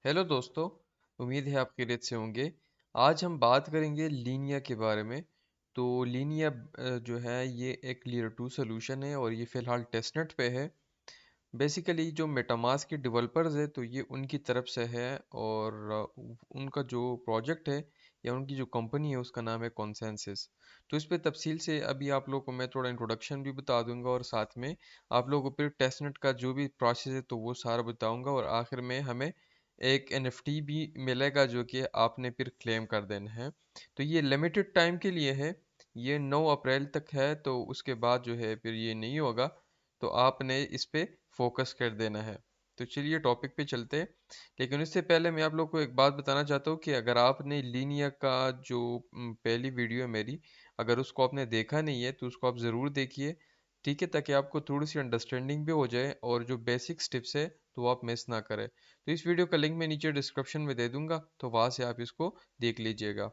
Hello दोस्तों। उम्मीद है आप खैरियत से होंगे। आज हम बात करेंगे लीनिया के बारे में। तो लीनिया जो है ये एक लेयर 2 सोल्यूशन है और ये फ़िलहाल टेस्टनेट पे है। बेसिकली जो मेटामास्क के डेवलपर्स है तो ये उनकी तरफ से है और उनका जो प्रोजेक्ट है या उनकी जो कंपनी है उसका नाम है कॉन्सेंसस। तो इस पे तफसील से अभी आप लोगों को मैं थोड़ा इंट्रोडक्शन भी बता दूंगा और साथ में आप लोगों को फिर टेस्टनेट का जो भी प्रोसेस है तो वो सारा बताऊंगा और आखिर में हमें एक एनएफटी भी मिलेगा जो कि आपने फिर क्लेम कर देना है। तो ये लिमिटेड टाइम के लिए है, ये 9 अप्रैल तक है, तो उसके बाद जो है फिर ये नहीं होगा। तो आपने इस पे फोकस कर देना है। तो चलिए टॉपिक पे चलते हैं। लेकिन उससे पहले मैं आप लोग को एक बात बताना चाहता हूँ कि अगर आपने लीनिया का जो पहली वीडियो है मेरी, अगर उसको आपने देखा नहीं है तो उसको आप ज़रूर देखिए, ठीक है, ताकि आपको थोड़ी सी अंडरस्टैंडिंग भी हो जाए और जो बेसिक टिप्स है तो वो आप मिस ना करें। तो इस वीडियो का लिंक मैं नीचे डिस्क्रिप्शन में दे दूंगा, तो वहाँ से आप इसको देख लीजिएगा।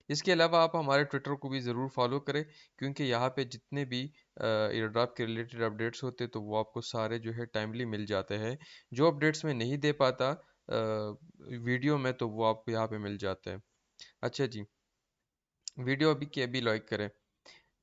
इसके अलावा आप हमारे ट्विटर को भी ज़रूर फॉलो करें, क्योंकि यहाँ पे जितने भी एयर ड्रॉप के रिलेटेड अपडेट्स होते हैं तो वो आपको सारे जो है टाइमली मिल जाते हैं। जो अपडेट्स मैं नहीं दे पाता वीडियो में, तो वो आपको यहाँ पे मिल जाते हैं। अच्छा जी, वीडियो अभी की अभी लाइक करें।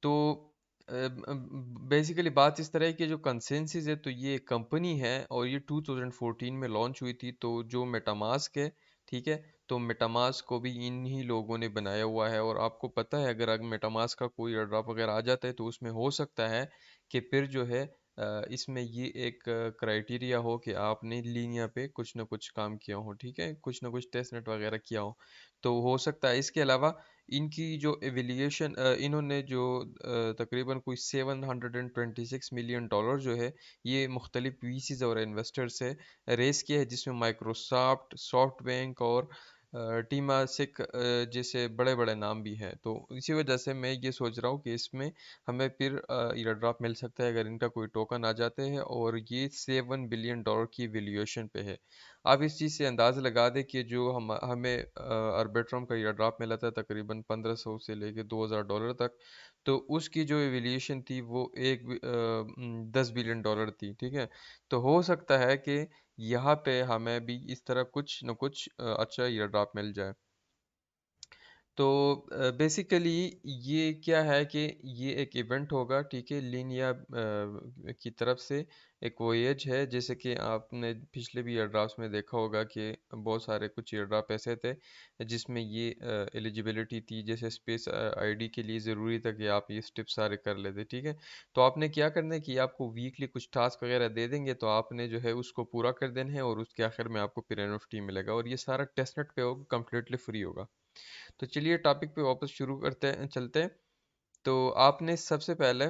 तो बेसिकली बात इस तरह है कि जो कंसेंसस है तो ये एक कंपनी है और ये 2014 में लॉन्च हुई थी। तो जो मेटामास्क है, ठीक है, तो मेटामास्क को भी इन ही लोगों ने बनाया हुआ है और आपको पता है अगर मेटामास्क का कोई एयरड्रॉप वगैरह आ जाता है तो उसमें हो सकता है कि फिर जो है इसमें ये एक क्राइटेरिया हो कि आपने लीनिया पे कुछ ना कुछ काम किया हो, ठीक है, कुछ ना कुछ टेस्ट नेट वगैरह किया हो, तो हो सकता है। इसके अलावा इनकी जो एविलिएशन इन्होंने जो तकरीबन कोई $726 मिलियन जो है ये मुख्तलिफ वीसीज और इन्वेस्टर से रेस किया है, जिसमें माइक्रोसॉफ्ट, सॉफ्ट बैंक और टीमासिक जैसे बड़े बड़े नाम भी हैं। तो इसी वजह से मैं ये सोच रहा हूँ कि इसमें हमें फिर ईयर ड्रॉप मिल सकता है अगर इनका कोई टोकन आ जाते हैं और ये $7 बिलियन की वैल्यूएशन पे है। आप इस चीज़ से अंदाज़ा लगा दें कि जो हमें आर्बिट्रम का ईयर ड्रॉप मिला था तकरीबन 1500 से लेके $2000 तक, तो उसकी जो एविलिएशन थी वो 10 बिलियन डॉलर थी, ठीक है। तो हो सकता है कि यहाँ पे हमें भी इस तरह कुछ न कुछ अच्छा ईयर ड्रॉप मिल जाए। तो बेसिकली ये क्या है कि ये एक इवेंट होगा, ठीक है, लीनिया की तरफ से एक वोयेज है। जैसे कि आपने पिछले भी एयर ड्राफ्ट्स में देखा होगा कि बहुत सारे कुछ एयर ड्राफ्ट ऐसे थे जिसमें ये एलिजिबिलिटी थी, जैसे स्पेस आईडी के लिए ज़रूरी था कि आप ये स्टेप सारे कर लेते, ठीक है। तो आपने क्या करना है कि आपको वीकली कुछ टास्क वगैरह दे देंगे, तो आपने जो है उसको पूरा कर देना है और उसके आखिर में आपको फिर एनएफटी मिलेगा और ये सारा टेस्टनेट पे होगा, कम्प्लीटली फ्री होगा। तो चलिए टॉपिक पे वापस शुरू करते हैं, चलते हैं। तो आपने सबसे पहले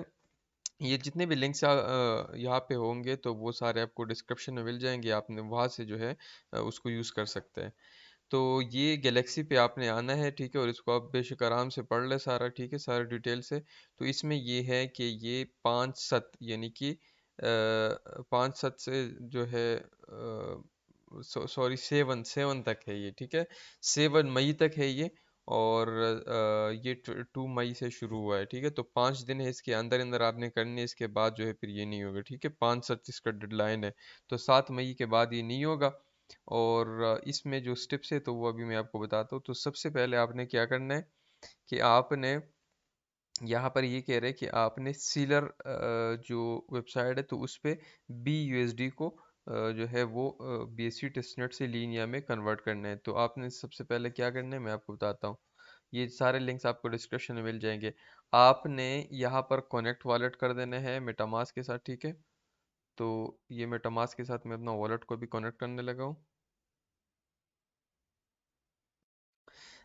ये जितने भी लिंक्स यहाँ पे होंगे तो वो सारे आपको डिस्क्रिप्शन में मिल जाएंगे, आपने वहाँ से जो है उसको यूज़ कर सकते हैं। तो ये गैलेक्सी पे आपने आना है, ठीक है, और इसको आप बेशक आराम से पढ़ ले सारा, ठीक है, सारे डिटेल से। तो इसमें ये है कि ये 5 सत यानी कि 5 सत से जो है सॉरी 7 तक है ये, ठीक है, 7 मई तक है ये। और ये 2 मई से शुरू हुआ है, ठीक है। तो 5 दिन है, इसके अंदर अंदर आपने करने, इसके बाद जो है फिर ये नहीं होगा, ठीक है। 5 सत इसका डेडलाइन है, तो 7 मई के बाद ये नहीं होगा। और इसमें जो स्टेप्स है तो वो अभी मैं आपको बताता हूँ। तो सबसे पहले आपने क्या करना है कि आपने यहाँ पर ये कह रहे हैं कि आपने सीलर जो वेबसाइट है तो उस पे BUSD को जो है वो BSC टेस्टनेट से लीनिया में कन्वर्ट करना है। तो आपने सबसे पहले क्या करना है मैं आपको बताता हूँ। ये सारे लिंक्स आपको डिस्क्रिप्शन में मिल जाएंगे। आपने यहाँ पर कनेक्ट वॉलेट कर देना है मेटामास्क के साथ, ठीक है। तो ये मेटामास्क के साथ मैं अपना वॉलेट को भी कनेक्ट करने लगा हूँ।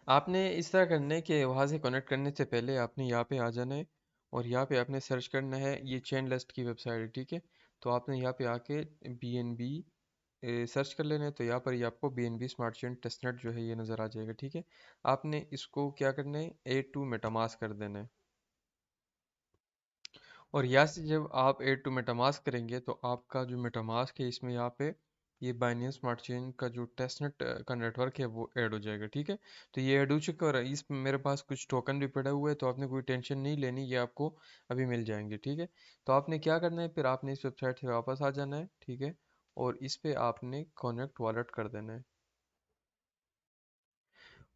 आपने इस तरह करना है कि वहाँ से कनेक्ट करने से पहले आपने यहाँ पे आ जाना है और यहाँ पे आपने सर्च करना है, ये चेन लिस्ट की वेबसाइट है, ठीक है। तो आपने यहाँ पे आके BNB सर्च कर लेना है, तो यहाँ पर ये आपको BNB स्मार्ट चेन टेस्टनेट जो है ये नज़र आ जाएगा, ठीक है। आपने इसको क्या करना है, A2 मेटामास्क कर देना है। और यहाँ से जब आप ऐड टू मेटामास्क करेंगे तो आपका जो मेटामास्क है इसमें यहाँ पे ये बाइनेंस स्मार्ट चेन का जो टेस्टनेट का नेटवर्क है वो ऐड हो जाएगा, ठीक है। तो ये ऐड हो चुका है और इस मेरे पास कुछ टोकन भी पड़ा हुआ है, तो आपने कोई टेंशन नहीं लेनी, ये आपको अभी मिल जाएंगे, ठीक है। तो आपने क्या करना है, फिर आपने इस वेबसाइट से वापस आ जाना है, ठीक है, और इस पे आपने कनेक्ट वॉलेट कर देना है।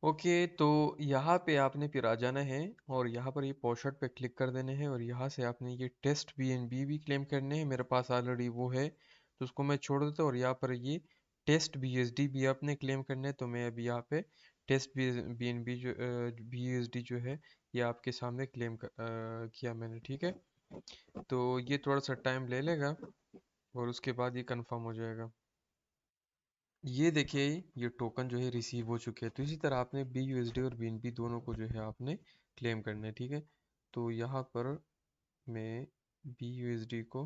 ओके, तो यहाँ पे आपने फिर आ जाना है और यहाँ पर ये पोर्शन पे क्लिक कर देने हैं और यहाँ से आपने ये टेस्ट BNB भी क्लेम करने हैं। मेरे पास ऑलरेडी वो है तो उसको मैं छोड़ देता हूँ और यहाँ पर ये टेस्ट BSD भी आपने क्लेम करने हैं। तो मैं अभी यहाँ पे टेस्ट BNB जो BUSD जो है ये आपके सामने क्लेम किया मैंने, ठीक है। तो ये थोड़ा सा टाइम ले लेगा और उसके बाद ये कंफर्म हो जाएगा। ये देखिए, ये टोकन जो है रिसीव हो चुके हैं। तो इसी तरह आपने BUSD और BNB दोनों को जो है आपने क्लेम करना है, ठीक है। तो यहाँ पर मैं BUSD को,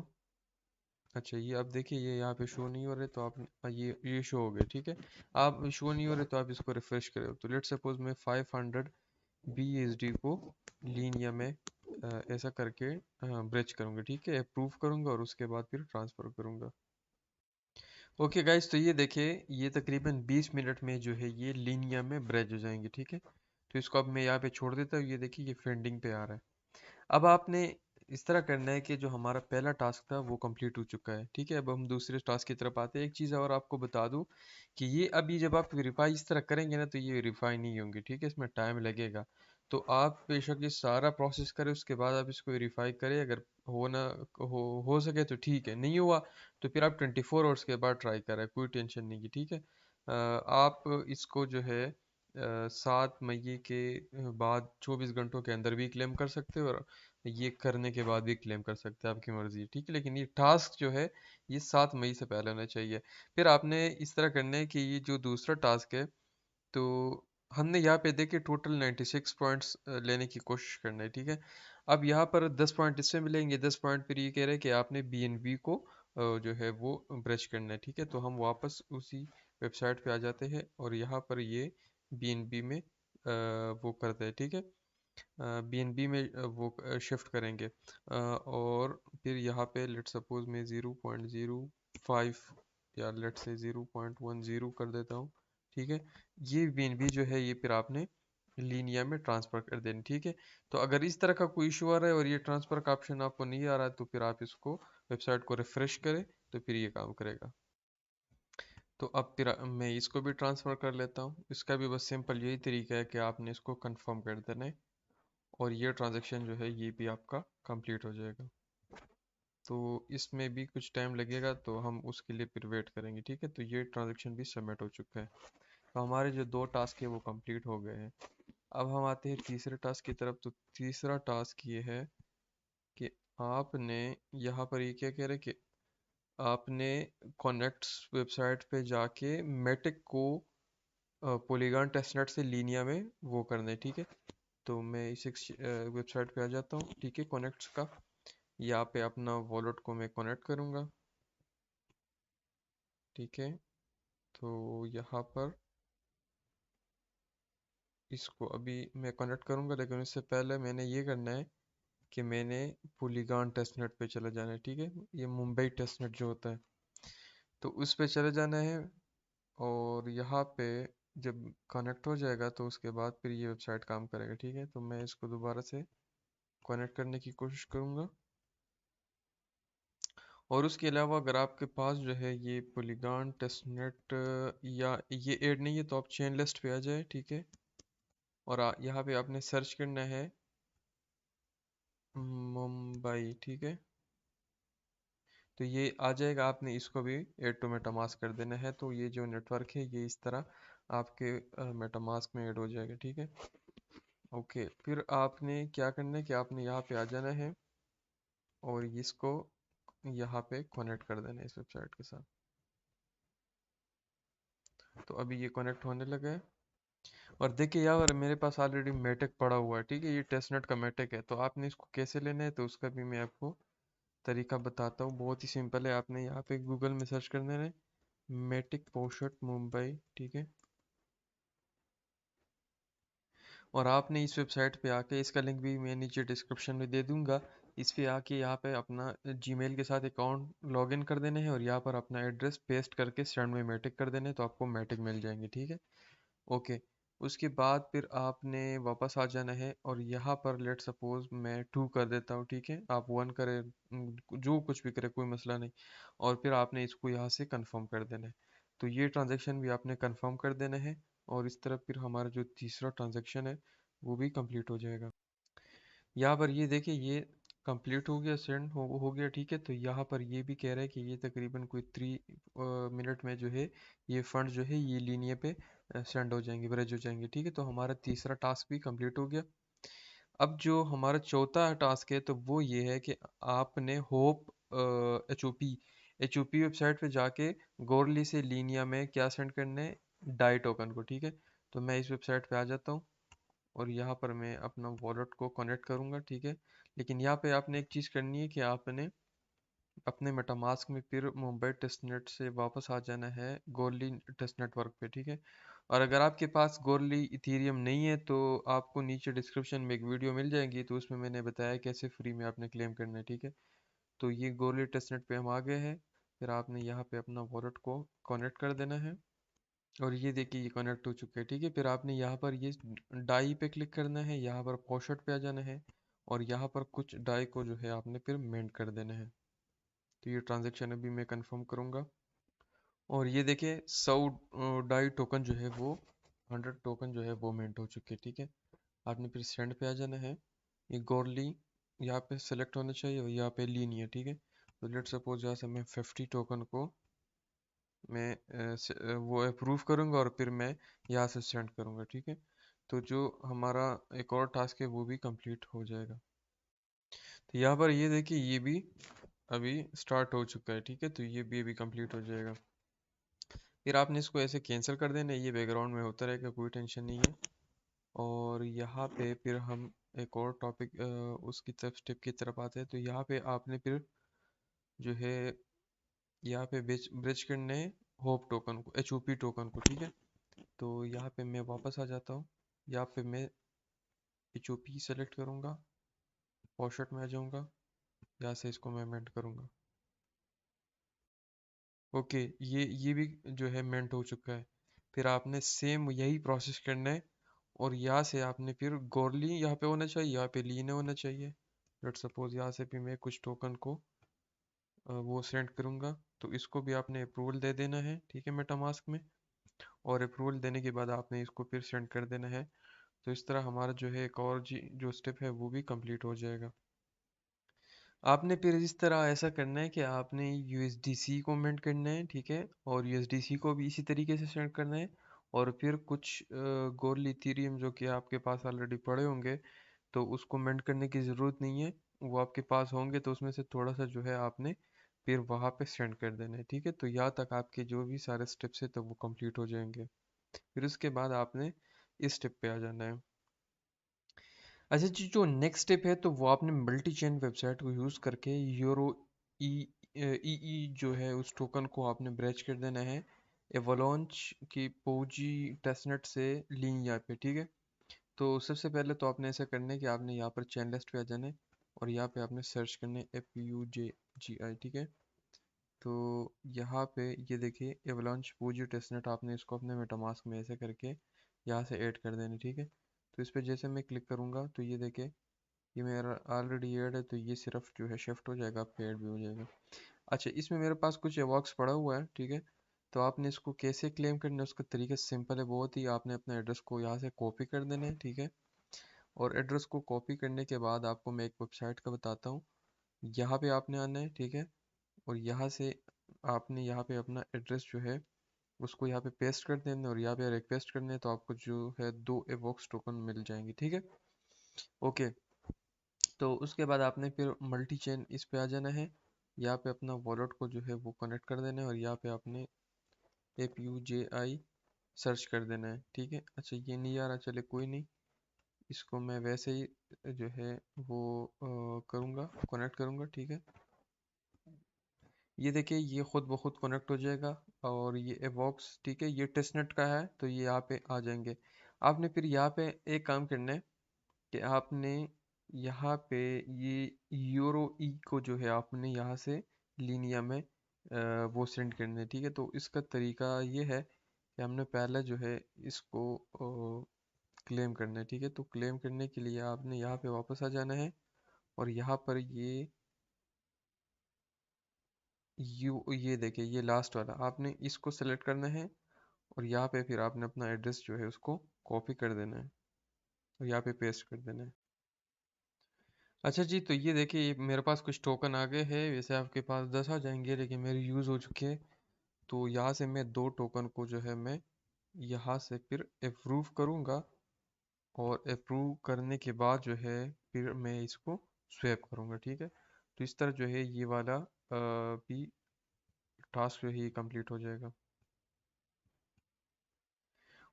अच्छा ये अब देखिए ये यहाँ पे शो नहीं हो रहे तो आप ये शो हो गए, ठीक है। आप शो नहीं हो रहे तो आप इसको रिफ्रेश करें। तो लेट सपोज मैं 500 BUSD को लीनिया में ऐसा करके ब्रेच करूँगा, ठीक है। अप्रूव करूँगा और उसके बाद फिर ट्रांसफ़र करूँगा। ओके गाइस, तो ये देखिए ये तकरीबन 20 मिनट में जो है ये लीनिया में ब्रेज हो जाएंगे, ठीक है। तो इसको अब मैं यहाँ पे छोड़ देता हूँ। ये देखिए ये फेंडिंग पे आ रहा है। अब आपने इस तरह करना है कि जो हमारा पहला टास्क था वो कंप्लीट हो चुका है, ठीक है। अब हम दूसरे टास्क की तरफ आते हैं। एक चीज़ और आपको बता दूं कि ये अभी जब आप वेरीफाई इस तरह करेंगे ना तो ये वेरीफाई नहीं होंगे, ठीक है। इसमें टाइम लगेगा। तो आप बेशक ये सारा प्रोसेस करें, उसके बाद आप इसको वेरीफाई करें। अगर होना हो सके तो ठीक है, नहीं हुआ तो फिर आप 24 आवर्स के बाद ट्राई करें, कोई टेंशन नहीं है, ठीक है। आप इसको जो है 7 मई के बाद 24 घंटों के अंदर भी क्लेम कर सकते हो और ये करने के बाद भी क्लेम कर सकते हैं, आपकी मर्जी है, ठीक है। लेकिन ये टास्क जो है ये 7 मई से पहले होना चाहिए। फिर आपने इस तरह करना है कि ये जो दूसरा टास्क है, तो हमने यहाँ पे देखे टोटल 96 पॉइंट्स लेने की कोशिश करना है, ठीक है। अब यहाँ पर 10 पॉइंट इससे मिलेंगे, 10 पॉइंट फिर ये कह रहे हैं कि आपने BNB को जो है वो ब्रश करना है, ठीक है। तो हम वापस उसी वेबसाइट पे आ जाते हैं और यहाँ पर ये BNB में वो करते हैं, ठीक है। BNB में वो शिफ्ट करेंगे और फिर यहाँ पे लेट सपोज मैं 0.05 या लेट से 0.10 कर देता हूँ, ठीक है। ये BNB जो है ये फिर आपने लीनिया में ट्रांसफ़र कर देनी, ठीक है। तो अगर इस तरह का कोई इशू आ रहा है और ये ट्रांसफ़र का ऑप्शन आपको नहीं आ रहा है तो फिर आप इसको वेबसाइट को रिफ़्रेश करें तो फिर ये काम करेगा। तो अब फिर मैं इसको भी ट्रांसफ़र कर लेता हूँ। इसका भी बस सिंपल यही तरीका है कि आपने इसको कंफर्म कर देना है और ये ट्रांजैक्शन जो है ये भी आपका कंप्लीट हो जाएगा। तो इसमें भी कुछ टाइम लगेगा तो हम उसके लिए फिर वेट करेंगे, ठीक है। तो ये ट्रांजैक्शन भी सबमिट हो चुका है। तो हमारे जो 2 टास्क है वो कंप्लीट हो गए हैं। अब हम आते हैं तीसरे टास्क की तरफ। तो तीसरा टास्क ये है कि आपने यहाँ पर ये क्या कह रहे हैं कि आपने कनेक्ट्स वेबसाइट पे जाके मेटिक को पॉलीगॉन टेस्टनेट से लीनिया में वो करना है, ठीक है। तो मैं इस वेबसाइट पे आ जाता हूँ, ठीक है, कनेक्ट्स का। यहाँ पे अपना वॉलेट को मैं कनेक्ट करूँगा, ठीक है। तो यहाँ पर इसको अभी मैं कनेक्ट करूँगा, लेकिन उससे पहले मैंने ये करना है कि मैंने पॉलीगॉन टेस्टनेट पे चले जाना है, ठीक है। ये मुंबई टेस्टनेट जो होता है तो उस पे चले जाना है और यहाँ पे जब कनेक्ट हो जाएगा तो उसके बाद फिर ये वेबसाइट काम करेगा, ठीक है। तो मैं इसको दोबारा से कनेक्ट करने की कोशिश करूँगा और उसके अलावा अगर आपके पास जो है ये पॉलीगॉन टेस्टनेट या ये ऐड नहीं है तो आप चेन लिस्ट पे आ जाए, ठीक है। और यहाँ पे आपने सर्च करना है मुंबई, ठीक है। तो ये आ जाएगा, आपने इसको भी ऐड टू मेटामास्क कर देना है। तो ये जो नेटवर्क है ये इस तरह आपके मेटामास्क में ऐड हो जाएगा, ठीक है। ओके, फिर आपने क्या करना है कि आपने यहाँ पे आ जाना है और इसको यहाँ पे कनेक्ट कर देना है इस वेबसाइट के साथ। तो अभी ये कनेक्ट होने लगा है और देखिए यार मेरे पास ऑलरेडी मेटेक पड़ा हुआ है, ठीक है। ये टेस्टनेट का मेटेक है। तो आपने इसको कैसे लेना है तो उसका भी मैं आपको तरीका बताता हूँ। बहुत ही सिंपल है। आपने यहाँ पे गूगल में सर्च करना है मेटिक पोशट मुंबई, ठीक है। और आपने इस वेबसाइट पे आके, इसका लिंक भी मैं नीचे डिस्क्रिप्शन में दे दूंगा, इस पे आके यहाँ पे अपना जीमेल के साथ अकाउंट लॉगिन कर देने हैं और यहाँ पर अपना एड्रेस पेस्ट करके सेंड में मेटिक कर देने हैं तो आपको मेटिक मिल जाएंगे, ठीक है। ओके, उसके बाद फिर आपने वापस आ जाना है और यहाँ पर लेट सपोज मैं 2 कर देता हूँ, ठीक है। आप 1 करें, जो कुछ भी करे कोई मसला नहीं। और फिर आपने इसको यहाँ से कंफर्म कर देना है। तो ये ट्रांजैक्शन भी आपने कंफर्म कर देना है, और इस तरह फिर हमारा जो तीसरा ट्रांजैक्शन है वो भी कंप्लीट हो जाएगा। यहाँ पर ये देखिए, ये कंप्लीट हो गया, सेंड हो गया, ठीक है। तो यहाँ पर ये भी कह रहा है कि ये तकरीबन कोई 3 मिनट में जो है ये फंड जो है ये लीनियर पे सेंड हो जाएंगे, ब्रेज हो जाएंगे, ठीक है। तो हमारा तीसरा टास्क भी कंप्लीट हो गया। अब जो हमारा चौथा टास्क है तो वो ये है कि आपने hope H O P website पे जाके गोरली से लीनिया में क्या सेंड करना है, डाई टोकन को, ठीक है। तो मैं इस वेबसाइट पे आ जाता हूँ और यहाँ पर मैं अपना वॉलेट को कनेक्ट करूँगा, ठीक है। लेकिन यहाँ पे आपने एक चीज़ करनी है कि आपने अपने मेटामास्क में फिर मुंबई टेस्टनेट से वापस आ जाना है गोरली टेस्ट नेटवर्क पे, ठीक है। और अगर आपके पास गोरली इथीरियम नहीं है तो आपको नीचे डिस्क्रिप्शन में एक वीडियो मिल जाएगी, तो उसमें मैंने बताया कैसे फ्री में आपने क्लेम करना है, ठीक है। तो ये गोरली टेस्टनेट पे हम आ गए हैं। फिर आपने यहाँ पे अपना वॉलेट को कनेक्ट कर देना है, और ये देखिए ये कनेक्ट हो चुका है, ठीक है। फिर आपने यहाँ पर ये डाई पे क्लिक करना है, यहाँ पर पॉशट पे आ जाना है, और यहाँ पर कुछ डाई को जो है आपने फिर मेंट कर देना है। तो ये ट्रांजेक्शन अभी मैं कंफर्म करूँगा, और ये देखिए 100 डाई टोकन जो है वो 100 टोकन जो है वो मिंट हो चुके हैं, ठीक है। आपने फिर सेंड पे आ जाना है। ये गोरली यहाँ पे सेलेक्ट होना चाहिए और यहाँ पे लीनियर, ठीक है। तो लेट सपोज यहाँ से मैं 50 टोकन को मैं वो अप्रूव करूँगा और फिर मैं यहाँ से सेंड करूँगा, ठीक है। तो जो हमारा एक और टास्क है वो भी कंप्लीट हो जाएगा। तो यहाँ पर ये देखिए ये भी अभी स्टार्ट हो चुका है, ठीक है। तो ये भी अभी कंप्लीट हो जाएगा। फिर आपने इसको ऐसे कैंसिल कर देना है, ये बैकग्राउंड में होता रहेगा, कोई टेंशन नहीं है। और यहाँ पे फिर हम एक और टॉपिक उसकी तरफ स्टेप की तरफ आते हैं। तो यहाँ पे आपने फिर जो है यहाँ पे ब्रिज करने होप टोकन को, एच ओ पी टोकन को, ठीक है। तो यहाँ पे मैं वापस आ जाता हूँ। यहाँ पे मैं एच ओ पी सेलेक्ट करूँगा, पॉशट में आ जाऊँगा, यहाँ से इसको मैं मेंट करूँगा। ओके, ये भी जो है मेंट हो चुका है। फिर आपने सेम यही प्रोसेस करना है, और यहाँ से आपने फिर गोरली यहाँ पे होना चाहिए, यहाँ पे लीने होना चाहिए। लेट सपोज यहाँ से भी मैं कुछ टोकन को वो सेंड करूँगा। तो इसको भी आपने अप्रूवल दे देना है, ठीक है, मेटामास्क में। और अप्रूवल देने के बाद आपने इसको फिर सेंड कर देना है। तो इस तरह हमारा जो है एक और जी जो स्टेप है वो भी कंप्लीट हो जाएगा। आपने फिर इस तरह ऐसा करना है कि आपने यूएसडीसी को मेंट करना है, ठीक है, और यूएसडीसी को भी इसी तरीके से सेंड करना है। और फिर कुछ गोल्ड इथेरियम जो कि आपके पास ऑलरेडी पड़े होंगे, तो उसको मेंट करने की ज़रूरत नहीं है। वो आपके पास होंगे तो उसमें से थोड़ा सा जो है आपने फिर वहाँ पे सेंड कर देना है, ठीक है। तो यहाँ तक आपके जो भी सारे स्टेप्स है तो वो कंप्लीट हो जाएंगे। फिर उसके बाद आपने इस स्टेप पे आ जाना है। अच्छा जी, जो नेक्स्ट स्टेप है तो वो आपने मल्टी चेन वेबसाइट को यूज़ करके यूरो ई जो है उस टोकन को आपने ब्रेच कर देना है एवलॉन्च की पोजी टेस्टनेट से लिनिया पे, ठीक है। तो सबसे पहले तो आपने ऐसा करना है कि आपने यहाँ पर चेन लिस्ट पे आ जाना है, और यहाँ पे आपने सर्च करना है FUJGI, ठीक है। तो यहाँ पे ये देखिए एवलॉन्च पोजी टेस्टनेट, आपने इसको अपने मेटामास्क में ऐसे करके यहाँ से ऐड कर देना, ठीक है। तो इस पर जैसे मैं क्लिक करूँगा तो ये देखे ये मेरा ऑलरेडी ऐड है, तो ये सिर्फ जो है शिफ्ट हो जाएगा, आपका ऐड भी हो जाएगा। अच्छा, इसमें मेरे पास कुछ एवॉक्स पड़ा हुआ है, ठीक है। तो आपने इसको कैसे क्लेम करना है उसका तरीका सिंपल है बहुत ही। आपने अपना एड्रेस को यहाँ से कॉपी कर देना है, ठीक है। और एड्रेस को कॉपी करने के बाद आपको मैं एक वेबसाइट का बताता हूँ। यहाँ पे आपने आना है, ठीक है। और यहाँ से आपने यहाँ पे अपना एड्रेस जो है उसको यहाँ पे पेस्ट कर देना है, और यहाँ पे रिक्वेस्ट करने है, तो आपको जो है 2 एवॉक्स टोकन मिल जाएंगे, ठीक है। ओके, तो उसके बाद आपने फिर मल्टी चेन इस पे आ जाना है। यहाँ पे अपना वॉलेट को जो है वो कनेक्ट कर देना है, और यहाँ पे आपने FUJI सर्च कर देना है, ठीक है। अच्छा, ये नहीं आ रहा, चले कोई नहीं, इसको मैं वैसे ही जो है वो करूँगा, कनेक्ट करूँगा, ठीक है। ये देखिए ये खुद ब खुद कनेक्ट हो जाएगा। और ये एवॉक्स, ठीक है, ये टेस्टनेट का है तो ये यहाँ पे आ जाएंगे। आपने फिर यहाँ पे एक काम करना है कि आपने यहाँ पे ये यूरो ई को जो है आपने यहाँ से लीनिया में वो सेंड करना है, ठीक है। तो इसका तरीका ये है कि हमने पहले जो है इसको क्लेम करना है, ठीक है। तो क्लेम करने के लिए आपने यहाँ पे वापस आ जाना है, और यहाँ पर ये ये देखिए, ये लास्ट वाला आपने इसको सेलेक्ट करना है और यहाँ पे फिर आपने अपना एड्रेस जो है उसको कॉपी कर देना है और यहाँ पे पेस्ट कर देना है। अच्छा जी, तो ये देखिए, ये मेरे पास कुछ टोकन आ गए हैं। वैसे आपके पास 10 आ जाएंगे, लेकिन मेरे यूज़ हो चुके हैं। तो यहाँ से मैं दो टोकन को जो है मैं यहाँ से फिर अप्रूव करूँगा, और अप्रूव करने के बाद जो है फिर मैं इसको स्वैप करूँगा, ठीक है। तो इस तरह जो है ये वाला भी टास्क जो है ये कंप्लीट हो जाएगा।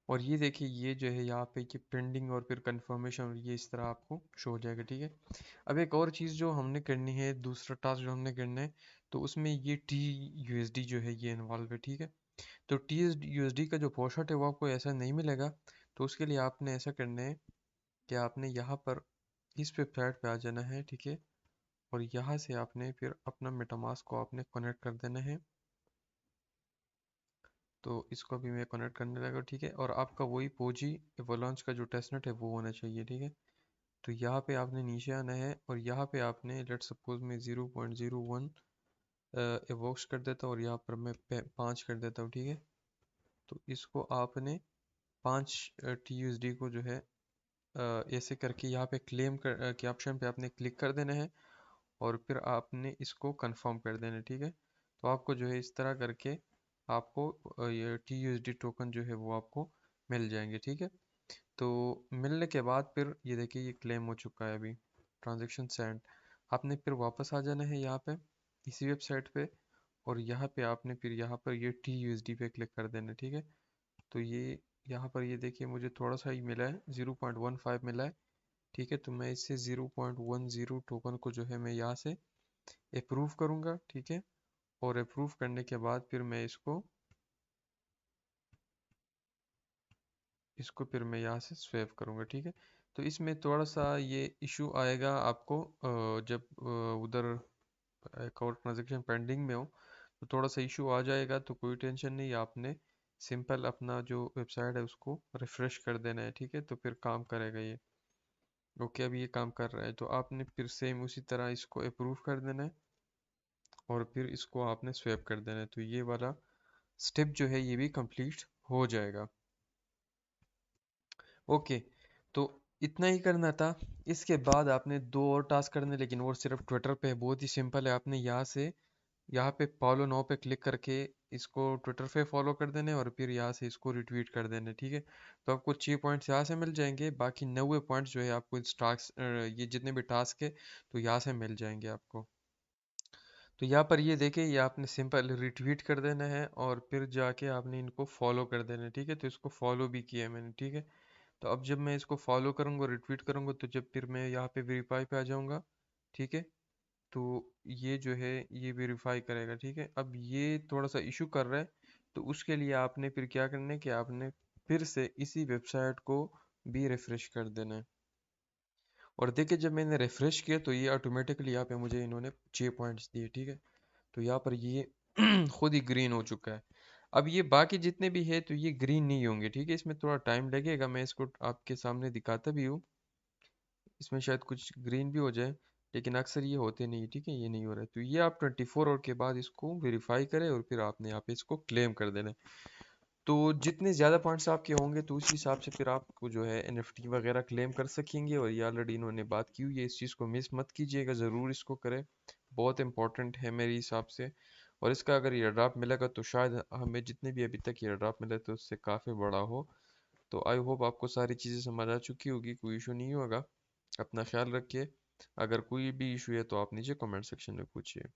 और ये देखिए, ये जो है यहाँ पे कि पेंडिंग और फिर कंफर्मेशन, और ये इस तरह आपको शो हो जाएगा, ठीक है। अब एक और चीज़ जो हमने करनी है, दूसरा टास्क जो हमने करना है, तो उसमें ये टी यूएसडी जो है ये इन्वॉल्व है, ठीक है। तो टी यूएसडी का जो पोर्शन है वो आपको ऐसा नहीं मिलेगा। तो उसके लिए आपने ऐसा करना है कि आपने यहाँ पर इस वेबसाइट पे आ जाना है, ठीक है। और यहाँ से आपने फिर अपना मेटामास्क को आपने कनेक्ट कर देना है। तो इसको भी मैं कनेक्ट करने लगा, ठीक है। और आपका वही पोजी एवलांच का जो टेस्टनेट है वो होना चाहिए, ठीक है। तो यहाँ पे आपने नीचे आना है और यहाँ पे आपने लेट सपोज मैं 0.01 एवोक्स कर देता हूँ, और यहाँ पर मैं 5 कर देता हूँ, ठीक है। तो इसको आपने 5 टी यू एस डी को जो है ऐसे करके यहाँ पे क्लेम के ऑप्शन पे आपने क्लिक कर देना है, और फिर आपने इसको कंफर्म कर देना है, ठीक है। तो आपको जो है इस तरह करके आपको ये T U S D token जो है वो आपको मिल जाएंगे, ठीक है। तो मिलने के बाद फिर ये देखिए, ये क्लेम हो चुका है अभी, ट्रांजेक्शन सेंड। आपने फिर वापस आ जाना है यहाँ पे इसी वेबसाइट पे, और यहाँ पे आपने फिर यहाँ पर ये टी यू एस डी पे क्लिक कर देना है, ठीक है। तो ये यहाँ पर ये देखिए, मुझे थोड़ा सा ही मिला है, 0.15 मिला है, ठीक है। तो मैं इससे 0.10 टोकन को जो है मैं यहाँ से अप्रूव करूँगा, ठीक है। और अप्रूव करने के बाद फिर मैं इसको इसको फिर मैं यहाँ से स्वेप करूँगा, ठीक है। तो इसमें थोड़ा सा ये इशू आएगा आपको, जब उधर एक और ट्रांजेक्शन पेंडिंग में हो, तो थोड़ा सा इशू आ जाएगा। तो कोई टेंशन नहीं, आपने सिंपल अपना जो वेबसाइट है उसको रिफ्रेश कर देना है, ठीक है। तो फिर काम करेगा ये। ओके, अभी ये काम कर रहा है, तो आपने फिर सेम उसी तरह इसको अप्रूव कर देना है, और फिर इसको आपने स्वेप कर देना है। तो ये वाला स्टेप जो है ये भी कंप्लीट हो जाएगा। ओके, तो इतना ही करना था। इसके बाद आपने दो और टास्क करने, लेकिन वो सिर्फ ट्विटर पे है, बहुत ही सिंपल है। आपने यहाँ पे फॉलो नाउ पे क्लिक करके इसको ट्विटर पे फॉलो कर देने, और फिर यहाँ से इसको रिट्वीट कर देने, ठीक है। तो आपको 6 पॉइंट्स यहाँ से मिल जाएंगे, बाकी 90 पॉइंट्स जो है आपको इस टास्क, ये जितने भी टास्क है तो यहाँ से मिल जाएंगे आपको। तो यहाँ पर ये देखिए, ये आपने सिंपल रिट्वीट कर देना है, और फिर जाके आपने इनको फॉलो कर देना है, ठीक है। तो इसको फॉलो भी किया है मैंने, ठीक है। तो अब जब मैं इसको फॉलो करूँगा, रिट्वीट करूँगा, तो जब फिर मैं यहाँ पे वेरीफाई पे आ जाऊँगा, ठीक है। तो ये जो है ये वेरीफाई करेगा, ठीक है। अब ये थोड़ा सा इशू कर रहा है, तो उसके लिए आपने फिर क्या करना है कि आपने फिर से इसी वेबसाइट को भी रिफ्रेश कर देना है। और देखिए, जब मैंने रिफ्रेश किया तो ये ऑटोमेटिकली यहाँ पे मुझे इन्होंने 6 पॉइंट्स दिए, ठीक है। तो यहाँ पर ये खुद ही ग्रीन हो चुका है। अब ये बाकी जितने भी है तो ये ग्रीन नहीं होंगे, ठीक है। इसमें थोड़ा टाइम लगेगा, मैं इसको आपके सामने दिखाता भी हूँ। इसमें शायद कुछ ग्रीन भी हो जाए, लेकिन अक्सर ये होते नहीं, ठीक है। ये नहीं हो रहा है, तो ये आप 24 आवर के बाद इसको वेरीफाई करें, और फिर आपने यहाँ पे इसको क्लेम कर देना है। तो जितने ज़्यादा पॉइंट्स आपके होंगे तो उस हिसाब से फिर आपको जो है एनएफटी वगैरह क्लेम कर सकेंगे। और ये ऑलरेडी इन्होंने बात की हुई है, इस चीज़ को मिस मत कीजिएगा, ज़रूर इसको करें, बहुत इंपॉर्टेंट है मेरे हिसाब से। और इसका अगर ये ड्राप मिलेगा तो शायद हमें जितने भी अभी तक ये ड्राप मिले तो उससे काफ़ी बड़ा हो। तो आई होप आपको सारी चीज़ें समझ आ चुकी होगी, कोई इशू नहीं होगा। अपना ख्याल रखिए। अगर कोई भी इशू है तो आप नीचे कमेंट सेक्शन में पूछिए।